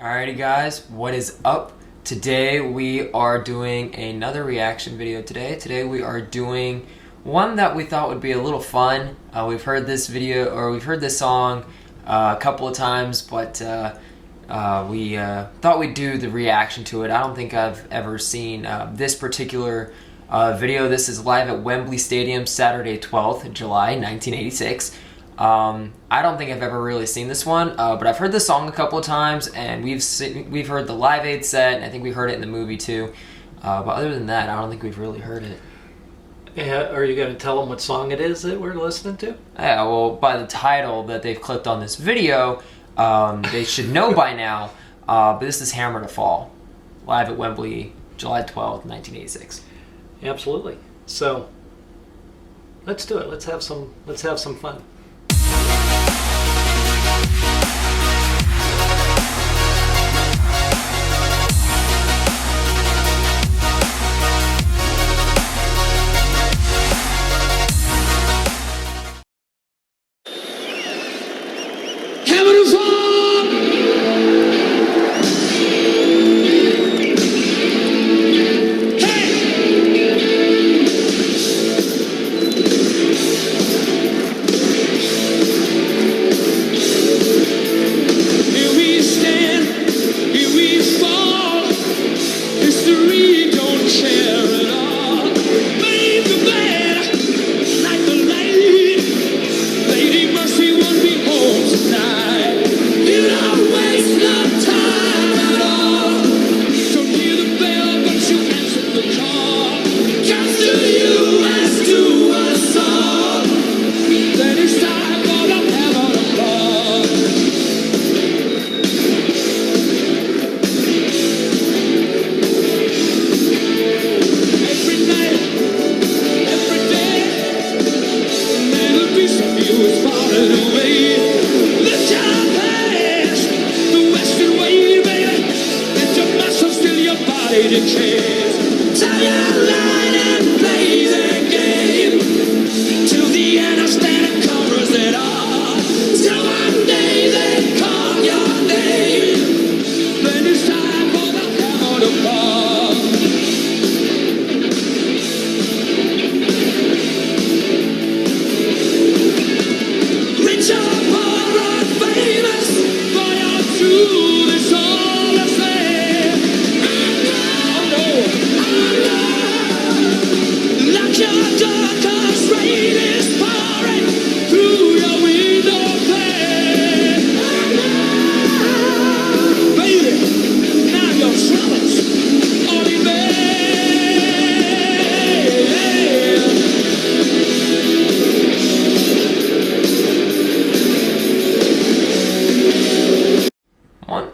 Alrighty guys, what is up? Today we are doing another reaction video Today we are doing one that we thought would be a little fun. We've heard this song a couple of times, but we thought we'd do the reaction to it. I don't think I've ever seen this particular video. This is live at Wembley Stadium, Saturday 12th July 1986. I don't think I've ever really seen this one, but I've heard this song a couple of times, and we've heard the Live Aid set, and I think we heard it in the movie too. But other than that, I don't think we've really heard it. Yeah, are you going to tell them what song it is that we're listening to? Yeah, well, by the title that they've clicked on this video, they should know by now. But this is "Hammer to Fall," live at Wembley, July 12th, 1986. Absolutely. So let's do it. Let's have some fun.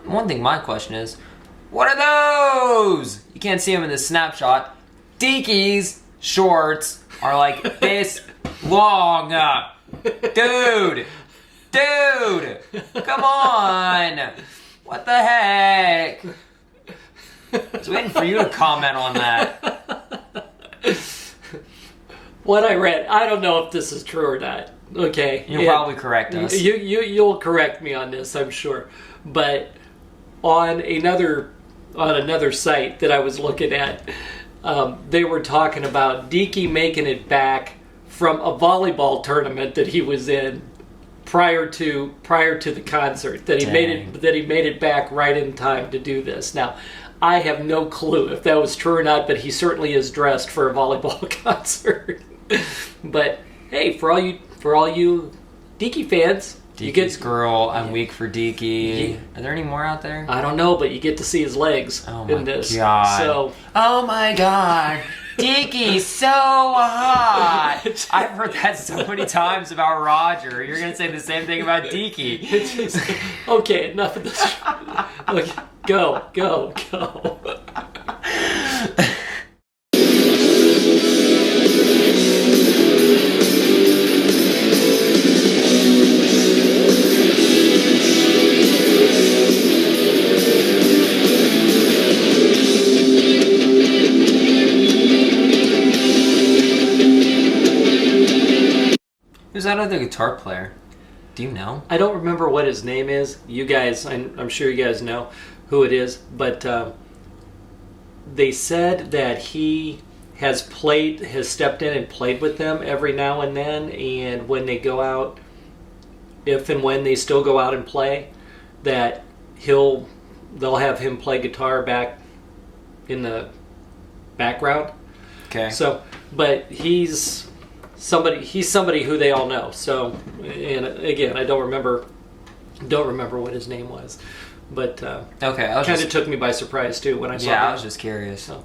One thing my question is, what are those? You can't see them in this snapshot. Dickies shorts are like this long. Dude, come on. What the heck? I was waiting for you to comment on that. What I read, I don't know if this is true or not. Okay, you'll probably correct us. You'll correct me on this, I'm sure. But on another site that I was looking at, they were talking about Deaky making it back from a volleyball tournament that he was in prior to the concert. That he made it back right in time to do this. Now, I have no clue if that was true or not, but he certainly is dressed for a volleyball concert. But hey, for all you Deaky fans, Deaky's girl, I'm weak for Deaky. Are there any more out there? I don't know, but you get to see his legs in this. God. Oh my god. Deaky's so hot. I've heard that so many times about Roger. You're going to say the same thing about Deaky. Okay, enough of this. Okay, go. Who's that other guitar player? Do you know? I don't remember what his name is. You guys, I'm sure you guys know. who it is, but they said that he has stepped in and played with them every now and then, and when they go out, if and when they still go out and play, that they'll have him play guitar back in the background. Okay. So, but he's somebody who they all know. So, and again, I don't remember what his name was, but okay, kind of took me by surprise too when I saw that. Yeah, I was just curious. So.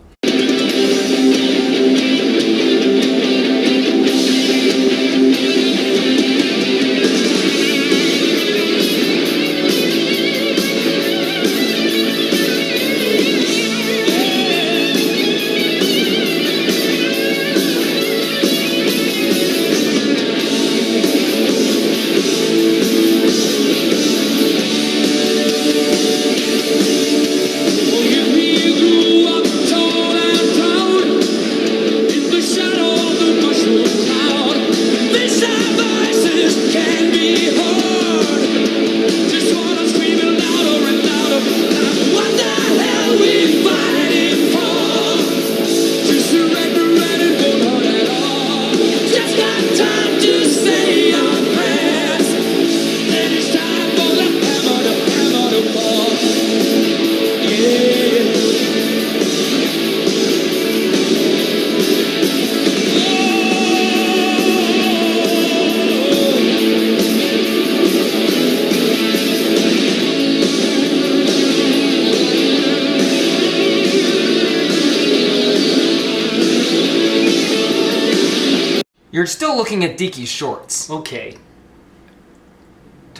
You're still looking at Deaky's shorts. Okay.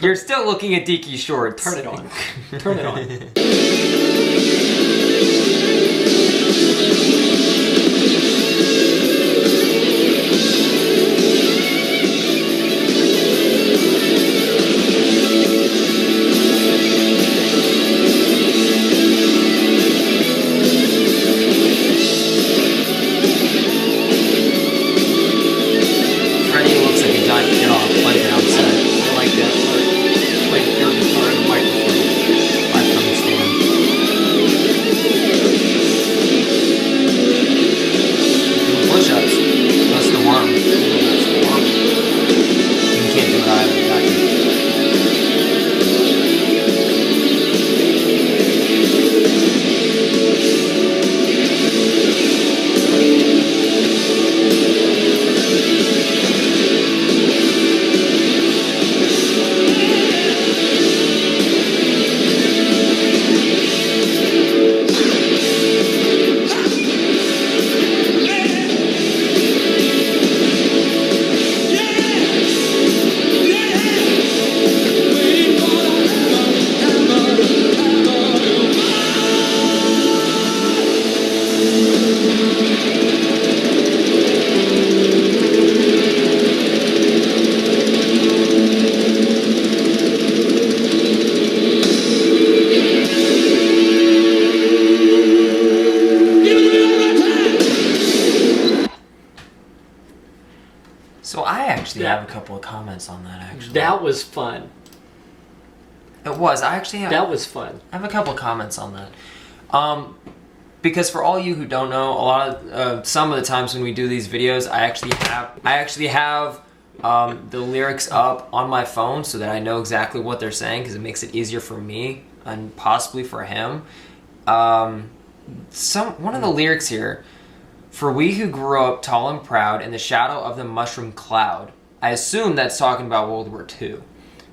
You're still looking at Deaky's shorts. Turn it on. Turn it on. So I actually have a couple of comments on that, actually. That was fun. It was. I actually have... That was fun. I have a couple of comments on that. Because for all you who don't know, some of the times when we do these videos, I actually have the lyrics up on my phone so that I know exactly what they're saying, because it makes it easier for me and possibly for him. One of the lyrics here: "For we who grew up tall and proud in the shadow of the mushroom cloud." I assume that's talking about World War II,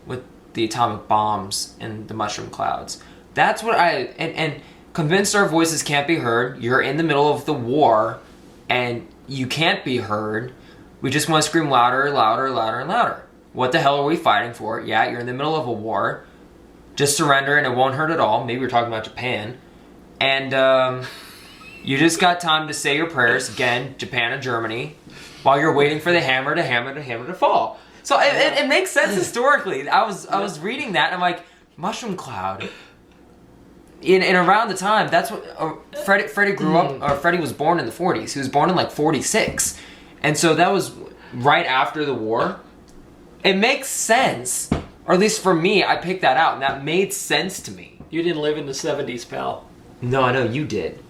with the atomic bombs and the mushroom clouds. That's what and convinced our voices can't be heard. You're in the middle of the war, and you can't be heard. We just want to scream louder, louder, louder, and louder. What the hell are we fighting for? Yeah, you're in the middle of a war. Just surrender and it won't hurt at all. Maybe we're talking about Japan. And you just got time to say your prayers, again, Japan and Germany, while you're waiting for the hammer to fall. So it makes sense historically. I was reading that and I'm like, mushroom cloud. In around the time, that's what Freddie grew up, or Freddie was born in the 40s. He was born in like 46. And so that was right after the war. It makes sense, or at least for me, I picked that out, and that made sense to me. You didn't live in the 70s, pal. No, I know you did.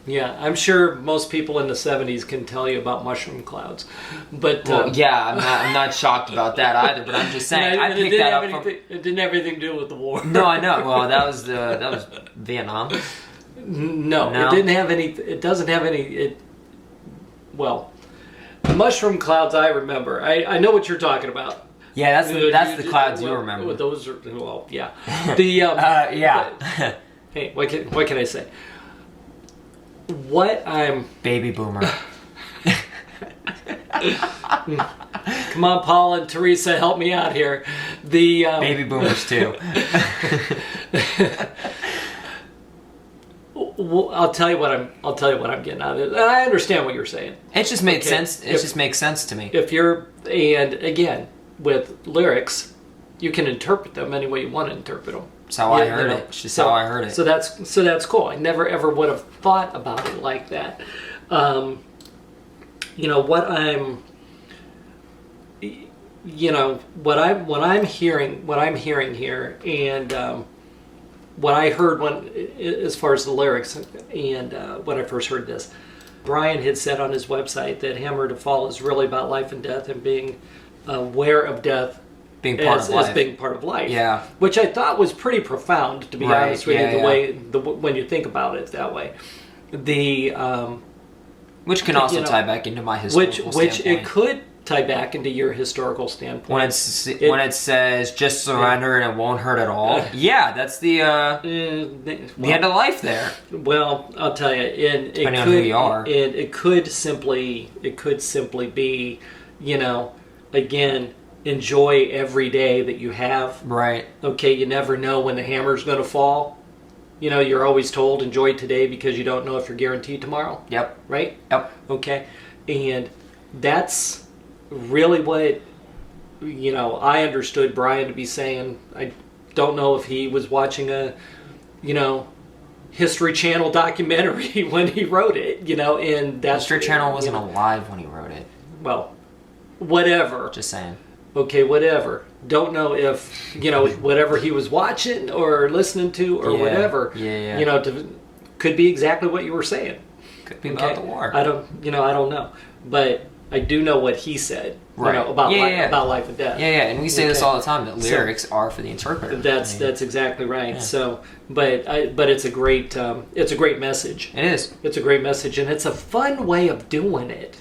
Yeah, I'm sure most people in the 70s can tell you about mushroom clouds. But Yeah, I'm not shocked about that either. But I'm just saying, I picked that up from. It didn't have anything to do with the war. No, I know. Well, that was Vietnam. No, it didn't have any. It doesn't have any. Well, the mushroom clouds I remember. I know what you're talking about. Yeah, that's the clouds you remember. Those are yeah. The yeah. Hey, what can I say? What I'm Baby boomer. Come on, Paula and Teresa, help me out here. The baby boomers too. Well, I'll tell you what I'm getting out of it. I understand what you're saying. It just made sense. It just makes sense to me. And again, with lyrics, you can interpret them any way you want to interpret them. That's how I heard it. It's just how I heard it. So that's cool. I never ever would have thought about it like that. What I'm hearing here, and what I heard as far as the lyrics, and when I first heard this, Brian had said on his website that Hammer to Fall is really about life and death and being aware of death. Being part of life. As being part of life. Yeah. Which I thought was pretty profound, to be honest with you, way when you think about it that way. Which can also tie back into my historical Which standpoint. it could tie back into your historical standpoint. When it says, just surrender and it won't hurt at all. Yeah, that's the end of life there. Well, I'll tell you. Depending on who you are. It could simply be, again, enjoy every day that you have. Right. Okay, you never know when the hammer's going to fall. You're always told enjoy today because you don't know if you're guaranteed tomorrow. Yep. Right? Yep. Okay. And that's really what, I understood Brian to be saying. I don't know if he was watching a, History Channel documentary when he wrote it, and that's... History Channel wasn't alive when he wrote it. Well, whatever. Just saying. Okay, whatever. Don't know if, whatever he was watching or listening to or whatever, could be exactly what you were saying. Could be about the war. I don't know. But I do know what he said, about life and death. Yeah, and we say this all the time, that lyrics are for the interpreter. That's exactly right. Yeah. So, but it's a great message. It is. It's a great message, and it's a fun way of doing it,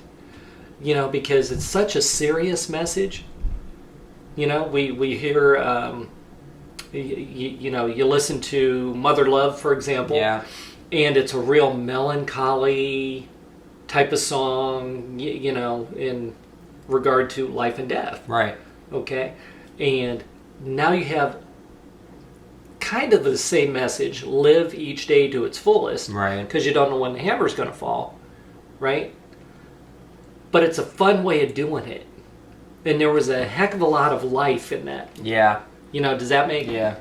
because it's such a serious message. We hear, you listen to Mother Love, for example, and it's a real melancholy type of song, in regard to life and death. Right. Okay? And now you have kind of the same message, live each day to its fullest. Right. Because you don't know when the hammer's going to fall. Right? But it's a fun way of doing it. And there was a heck of a lot of life in that. Yeah. Does that make... Yeah.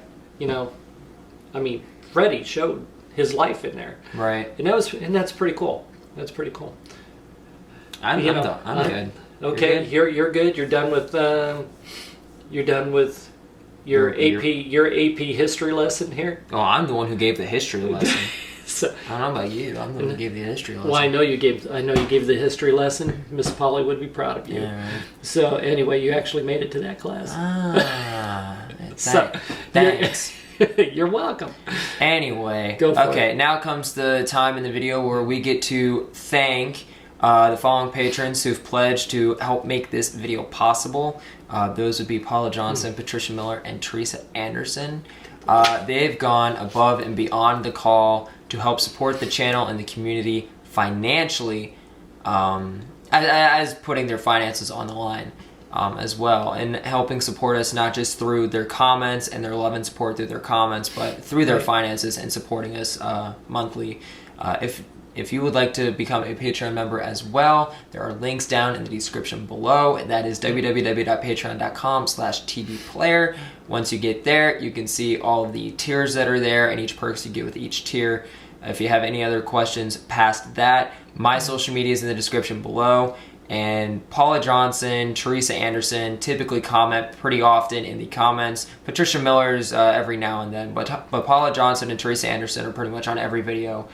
Freddie showed his life in there. Right. And that's pretty cool. That's pretty cool. I'm good. Okay, you're good. You're done with your AP history lesson here. Oh, I'm the one who gave the history lesson. So, I don't know about you. I'm the one who gave the history lesson. Well, I know you gave the history lesson. Miss Polly would be proud of you. Yeah, right. So anyway, you actually made it to that class. Thanks. You're welcome. Anyway, Go for it. Now comes the time in the video where we get to thank the following patrons who've pledged to help make this video possible. Those would be Paula Johnson, Patricia Miller, and Teresa Anderson. They've gone above and beyond the call to help support the channel and the community financially, as putting their finances on the line as well, and helping support us not just through their comments and their love and support through their comments, but through their finances and supporting us monthly. If you would like to become a Patreon member as well, there are links down in the description below, and that is www.patreon.com/tbplayer. Once you get there, you can see all of the tiers that are there and each perks you get with each tier. If you have any other questions past that, my social media is in the description below, And Paula Johnson, Teresa Anderson typically comment pretty often in the comments. Patricia Miller's every now and then, but Paula Johnson and Teresa Anderson are pretty much on every video.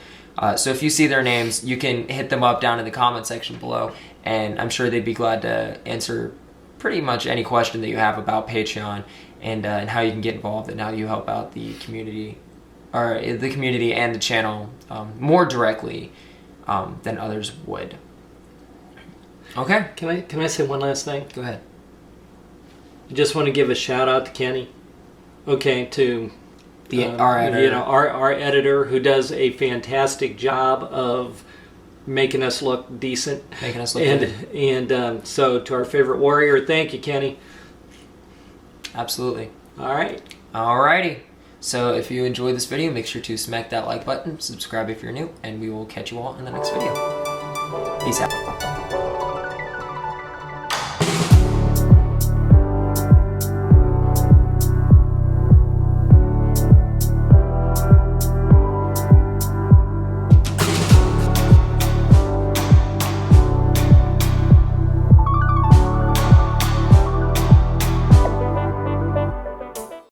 So if you see their names, you can hit them up down in the comment section below, and I'm sure they'd be glad to answer pretty much any question that you have about Patreon and how you can get involved and how you help out the community, or the community and the channel more directly than others would. Okay. Can I say one last thing? Go ahead. I just want to give a shout out to Kenny. Okay, to our editor. You know, our editor, who does a fantastic job of making us look decent. Making us look good. And so to our favorite warrior, thank you, Kenny. Absolutely. All right. Alrighty. So if you enjoyed this video, make sure to smack that like button, subscribe if you're new, and we will catch you all in the next video. Peace out.